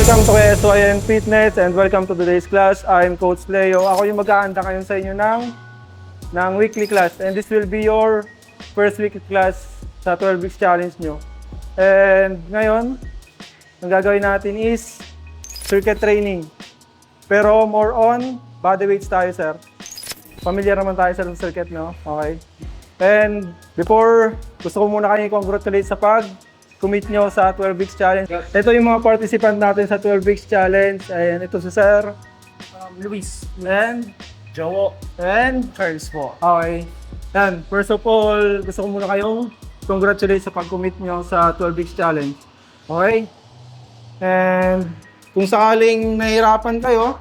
Welcome to SYN Fitness and welcome to today's class. I'm Coach Leo. Ako yung mag-aanda ngayon sa inyo ng weekly class. And this will be your first weekly class sa 12 weeks challenge nyo. And ngayon, ang gagawin natin is circuit training. Pero more on body weights tayo, sir. Familiar naman tayo sa circuit, no? Okay. And before, gusto ko muna kayo i-congratulate sa commit nyo sa 12 weeks challenge. Ito yung mga participant natin sa 12 weeks challenge. Ayan, ito si Sir Luis and Jowo and Charles po. okay. Yan, first of all, gusto ko muna kayong congratulate sa pag-commit nyo sa 12 weeks challenge. Okay? And kung sakaling nahihirapan kayo,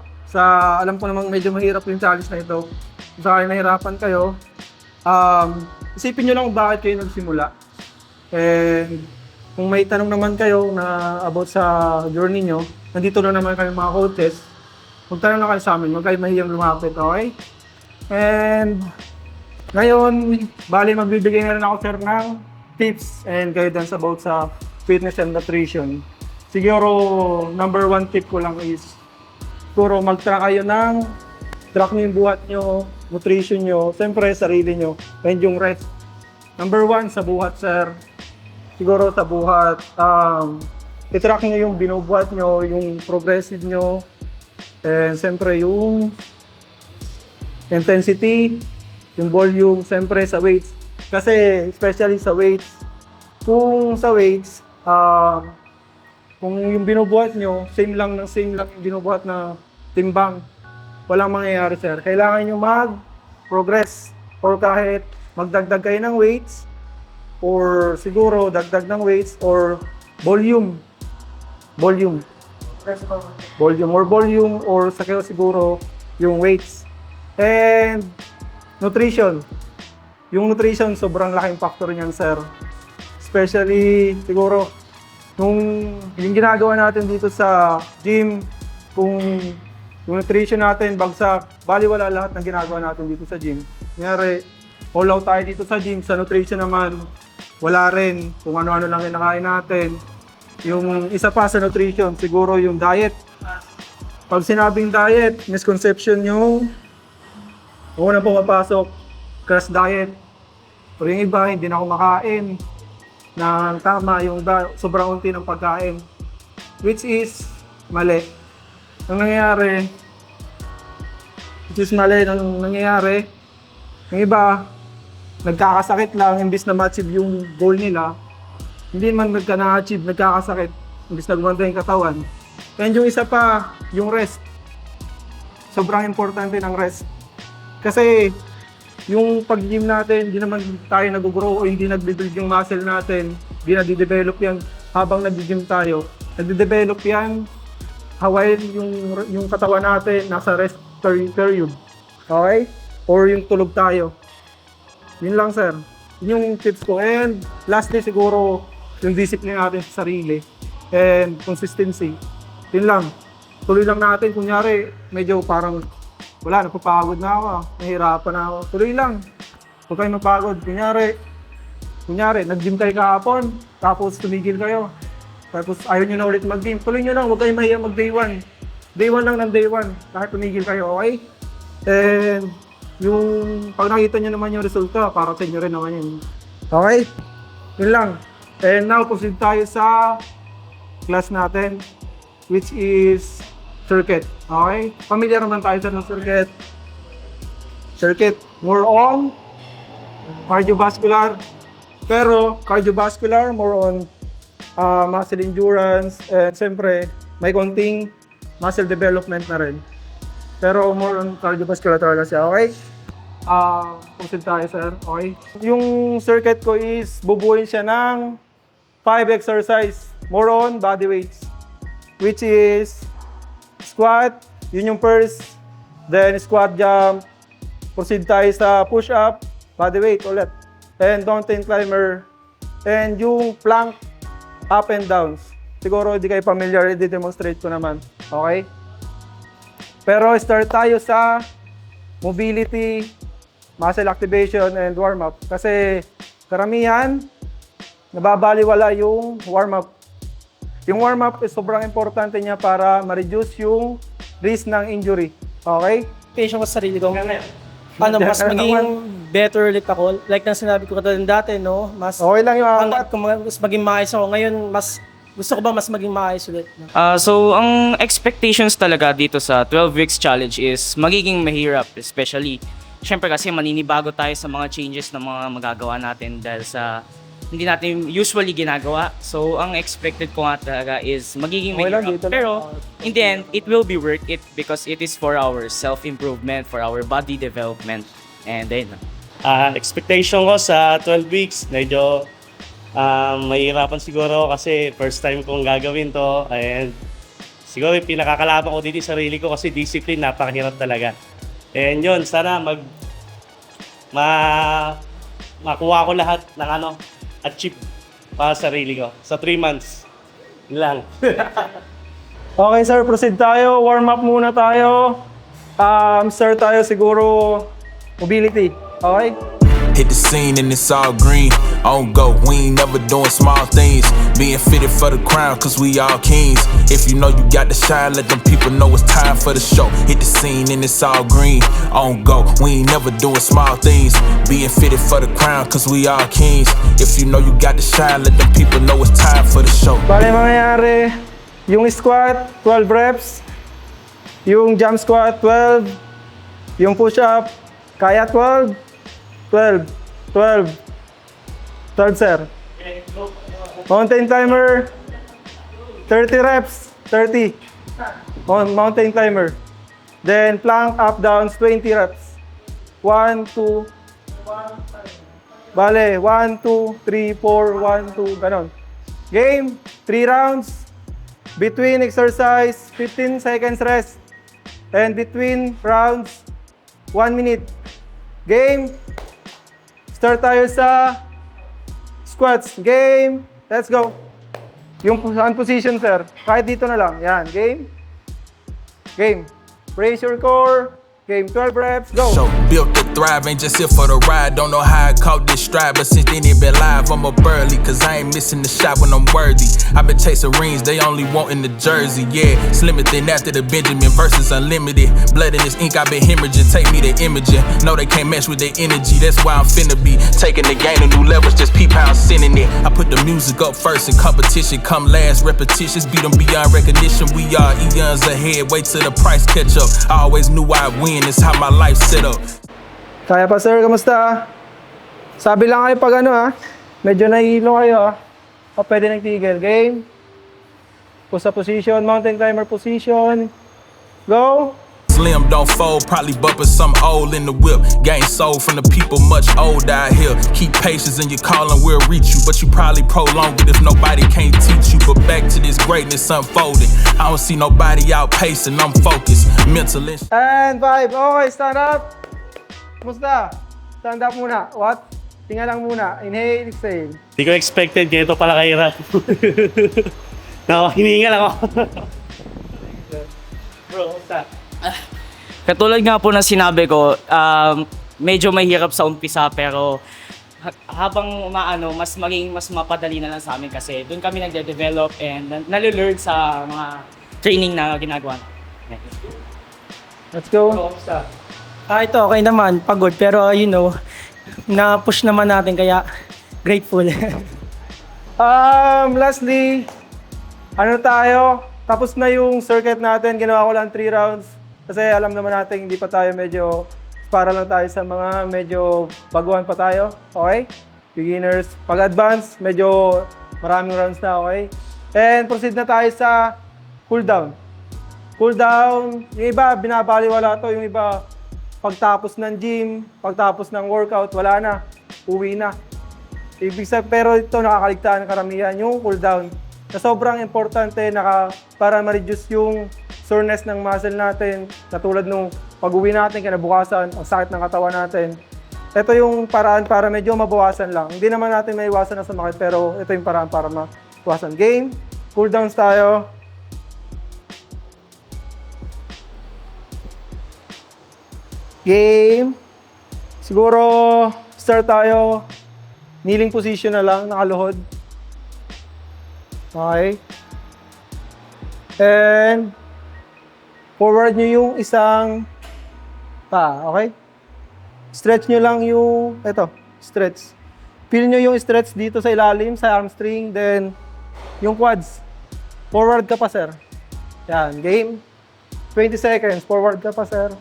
alam ko namang medyo mahirap yung challenge na ito. Kung sakaling nahihirapan kayo, isipin nyo lang kung bakit kayo nagsimula. And kung may tanong naman kayo na about sa journey nyo, nandito na naman kami mga coaches. Magtanong na kayo sa amin, huwag kayo mahiyang lumapit, okay? And ngayon, bali magbibigay na rin ako, sir, ng tips and guidance about sa fitness and nutrition. Siguro, number one tip ko lang is, siguro mag-track kayo ng track nyo yung buhat nyo, nutrition nyo, siyempre sarili nyo, and yung rest. Number one, sa buhat, sir. Siguro sa buhat, i-track nyo yung binubuhat nyo, yung progressive nyo, and siyempre yung intensity, yung volume, siyempre sa weights. Kasi especially sa weights, kung sa weights, kung yung binubuhat nyo, same lang yung binubuhat na timbang, walang mangyayari, sir. Kailangan nyo mag-progress or kahit magdagdag kayo ng weights, or siguro dagdag ng weights or volume or sa kayo siguro yung weights. And nutrition. Yung nutrition sobrang laking factor niyan, sir. Especially siguro yung ginagawa natin dito sa gym, kung yung nutrition natin bagsak, baliwala lahat ng ginagawa natin dito sa gym. Kunyari, all out tayo dito sa gym, sa nutrition naman wala rin, kung ano-ano lang yung nakain natin. Yung isa pa sa nutrition, siguro yung diet. Pag sinabing diet, misconception yung una pumapasok, crash diet. Pero yung iba, hindi na kumakain na tama, yung sobrang unti ng pagkain. Which is mali. Ang nangyayari, yung iba, nagkakasakit lang imbis na ma-achieve yung goal nila. Hindi man na-achieve, nagkakasakit imbis na gumanda yung katawan. And yung isa pa, yung rest. Sobrang importante ng rest. Kasi yung pag-gym natin, hindi naman tayo nag-grow o hindi nag-build yung muscle natin. Hindi nag-develop yan habang nag-gym tayo. Nag-develop yan while yung katawan natin nasa rest period. Okay? Or yung tulog tayo. Yun lang, sir. Yun yung tips ko. And lastly, siguro, yung discipline natin sa sarili. And consistency. Yun lang. Tuloy lang natin. Kunyari, medyo parang, wala, napapagod na ako. Nahihirapan na ako. Tuloy lang. Huwag kayo mapagod. Kunyari, nag-gym kayo kahapon, tapos tumigil kayo. Tapos ayaw nyo na ulit mag-gym. Tuloy nyo lang. Huwag kayo mahiya mag-day 1. Day 1 lang ng day 1. Kahit tumigil kayo, okay? And yung pag nakita nyo naman yung resulta, para sa inyo rin naman yun. Okay? Yun lang. And now, proceed tayo sa class natin, which is circuit. Okay? Familiar naman tayo sa circuit. Circuit, more on cardiovascular. Pero cardiovascular, more on muscle endurance. And siyempre, may konting muscle development na rin. Pero more on cardiovascular talaga siya. Okay? Proceed tayo, sir. Okay. Yung circuit ko is bubuuin siya ng 5 exercise. More on body weights. Which is squat. Yun yung first. Then squat jump. Proceed tayo sa push up. Body weight ulit. And mountain climber. And yung plank up and downs. Siguro hindi kayo familiar. I-demonstrate ko naman. Okay? Pero start tayo sa mobility, muscle activation, and warm-up. Kasi karamihan, nababaliwala yung warm-up. Yung warm-up is sobrang importante niya para ma-reduce yung risk ng injury. Okay? Expectation ko sa sarili ko. Mas maging better ulit ako. Like na sinabi ko katulad dati, no? Okay lang yung apat. Kung mas maging maayos ako. Ngayon, gusto ko ba mas maging maayos ulit? No? So, ang expectations talaga dito sa 12 weeks challenge is magiging mahirap, especially syempre kasi maninibago tayo sa mga changes na mga magagawa natin dahil sa hindi natin usually ginagawa. So, ang expected ko nga talaga is magiging Okay lang, mahirap. dito lang. Pero, in the end, it will be worth it because it is for our self-improvement, for our body development. And then, Expectation ko sa 12 weeks, medyo mahirapan siguro kasi first time kong gagawin to. And siguro yung pinakakalaban ko dito sa sarili ko kasi discipline, napakahirap talaga. And yun, sana makuha ko lahat ng achieve para sa sarili ko sa 3 months. Yun lang. Okay sir, proceed tayo. Warm up muna tayo. Start tayo siguro mobility. Okay? Hit the scene and it's all green. On go, we ain't never doing small things. Being fitted for the crown, cause we all kings. If you know you got to shine, let them people know it's time for the show. Hit the scene and it's all green. On go, we ain't never doing small things. Being fitted for the crown, cause we all kings. If you know you got to shine, let them people know it's time for the show. Bale mangyayari, yung squat, 12 reps. Yung jump squat, 12. Yung push-up, kaya 12. 12, sir. Mountain climber, 30 reps, 30. Mountain climber. Then plank up downs, 20 reps. 1, 2, bale, 1, 2, 3, 4, 1, 2, ganon. Game, 3 rounds. Between exercise, 15 seconds rest. And between rounds, 1 minute. Game. Start tayo sa squats. Game. Let's go. Yung saan position, sir? Kahit dito na lang. Yan. Game. Game. Brace your core. Game. 12 reps. Go. Show built to thrive, ain't just here for the ride. Don't know how I caught this stride, but since then it been live. I'm up early, cause I ain't missing the shot when I'm worthy. I've been chasing rings, they only want in the jersey. Yeah, slimmer than after the Benjamin versus unlimited. Blood in this ink, I've been hemorrhaging. Take me to imaging. No, they can't match with their energy. That's why I'm finna be taking the game to new levels. Just peep how I'm sending it. I put the music up first and competition come last. Repetitions beat them beyond recognition. We are eons ahead. Wait till the price catch up. I always knew I'd win. It's how my life set up. Kaya pa, sir. Kamusta? Sabi lang kayo pag medyo nahihilo kayo o pwede nagtigil. Game. Push up position. Mountain climber position. Go. Slim don't fold, probably bumping some old in the whip. Game sold from the people much older out here. Keep patience in your calling, we'll reach you, but you probably prolong it if nobody can't teach you. But back to this greatness unfolding. I don't see nobody outpacing, I'm focused, mental And 5. Okay, stand up. Kumusta? Stand up muna. What? Tinga lang muna. Inhale, exhale. Hindi ko expected, ganito pala kahirap. Hiningal ako. Bro, what's katulad nga po na sinabi ko, medyo mahirap sa umpisa pero habang mas mapadali na lang sa amin kasi doon kami nagde-develop and nalilurd sa mga training na ginagawa. Let's go. Ito okay naman, pagod pero na-push naman natin kaya grateful. Lastly, tayo? Tapos na yung circuit natin. Ginawa ko lang 3 rounds. Kasi alam naman natin hindi pa tayo para lang tayo sa mga medyo baguhan pa tayo. Okay? Beginners. Pag advanced, medyo maraming rounds na. Okay? And proceed na tayo sa cool down. Cool down. Yung iba, binabaliwala to. Yung iba, pagtapos ng gym, pagtapos ng workout, wala na. Uwi na. Ibig sabihin, pero ito nakakaligtaan ng karamihan yung cool down. Na sobrang importante para ma-reduce yung soreness ng muscle natin, katulad nung pag-uwi natin, kinabukasan, ang sakit ng katawan natin. Ito yung paraan para medyo mabawasan lang. Hindi naman natin maiwasan na sumakit, pero ito yung paraan para mabawasan. Game, cool downs tayo. Game. Siguro, start tayo. Kneeling position na lang, nakaluhod. Okay. And forward nyo yung isang pa, okay? Stretch nyo lang yung, stretch. Feel nyo yung stretch dito sa ilalim, sa hamstring, then yung quads. Forward ka pa, sir. Yan, game. 20 seconds, forward ka pa, sir.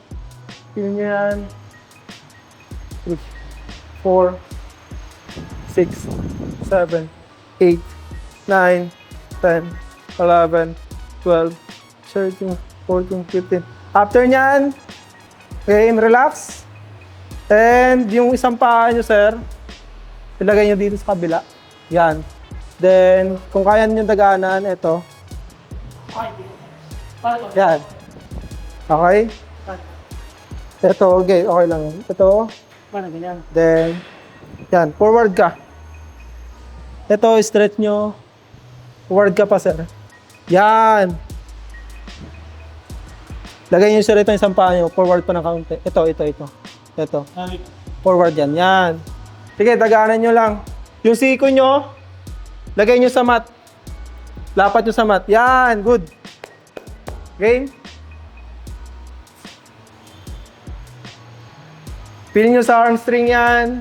Feel nyo yan. 3, 4, 6, 7, 8, 9, 10, 11, 12, 13, 14, 15. After nyan, game, relax. And yung isang paa nyo, sir, ilagay nyo dito sa kabila. Yan. Then, kung kaya nyo daganan, ito. Yan. Okay? Ito, okay, okay lang yan. Ito. Then, yan, forward ka. Ito, stretch nyo. Forward ka pa, sir. Yan. Lagay nyo, sir, ito yung isang paa nyo. Forward pa ng kaunti. Ito. Ito. Forward yan. Yan. Sige, daganan nyo lang. Yung siko nyo, lagay nyo sa mat. Lapat nyo sa mat. Yan. Good. Game. Feel nyo sa hamstring yan.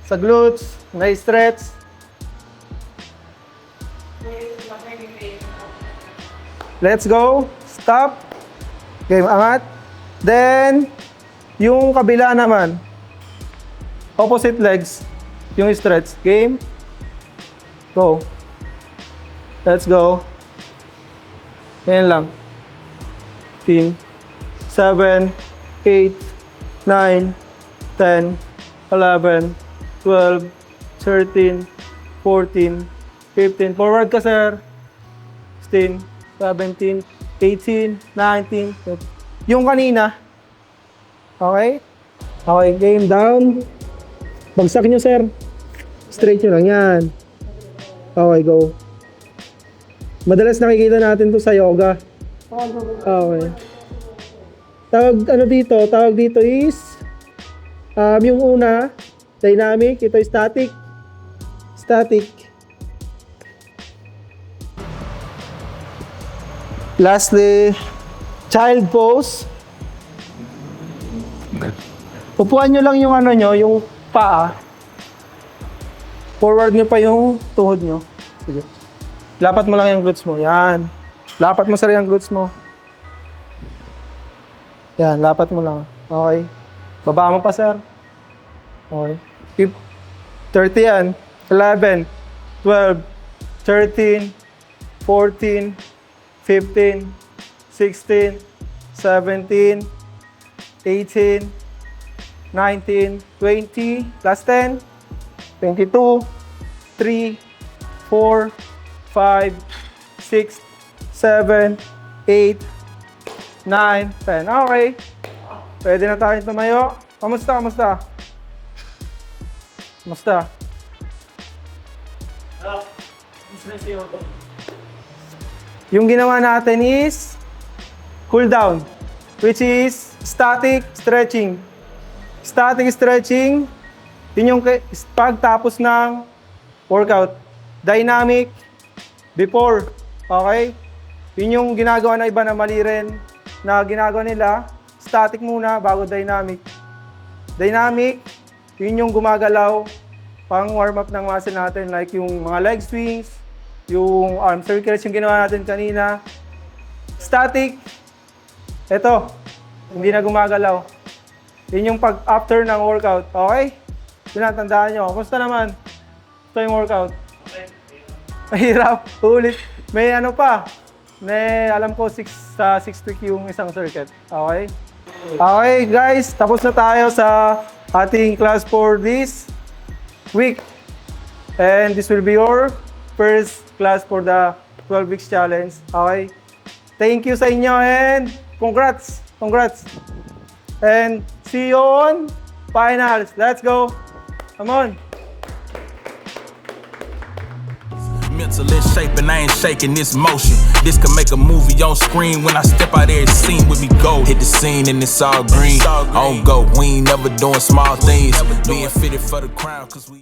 Sa glutes. Na-stretch. Let's go. Stop. Game. Angat. Then, yung kabila naman. Opposite legs. Yung stretch. Game. Go. Let's go. Yan lang. 15, 7, 8, 9, 10, 11, 12, 13, 14, 15. Forward ka, sir. 16, 17, 18, 19. Yung kanina. Okay? Okay, game down. Bagsak nyo, sir. Straight nyo lang yan. Okay, go. Madalas nakikita natin to sa yoga. Okay. Tawag dito is yung una, dynamic. Ito is static. Static. Lastly, child pose. Upuan nyo lang yung yung paa. Forward nyo pa yung tuhod nyo. Sige. Lapat mo lang yung glutes mo. Yan. Lapat mo sa yung glutes mo. Yan, lapat mo lang. Okay. Baba mo pa, sir. Okay. 30 yan. 11, 12, 13, 14, 15, 16, 17, 18, 19, 20, last 10, 22, 3, 4, 5, 6, 7, 8, 9, 10. Okay. Pwede na tayo tumayo. Kamusta? Yung ginawa natin is cool down, which is static stretching. Static stretching, yun yung pagtapos ng workout. Dynamic, before. Okay? Yun yung ginagawa na iba na mali rin na ginagawa nila. Static muna bago dynamic. Dynamic, yun yung gumagalaw pang warm up ng muscle natin, like yung mga leg swings, yung arm circles yung ginawa natin kanina. Static, eto, hindi na gumagalaw. Yun yung pag after ng workout, okay? Tinatandaan nyo. Kumusta naman? Ito yung workout. Mahirap, ulit. May may alam ko 6 week yung isang circuit. Okay? Okay guys, tapos na tayo sa ating class for this week. And this will be your first class for the 12 weeks challenge. Okay? Thank you sa inyo and congrats! And see you on finals. Let's go! Come on! Mental in shape and I ain't shaking this motion. This could make a movie on screen. When I step out there, scene with me gold. Hit the scene and it's all green. On go, we ain't never doing small things. Being fitted for the crown, cause we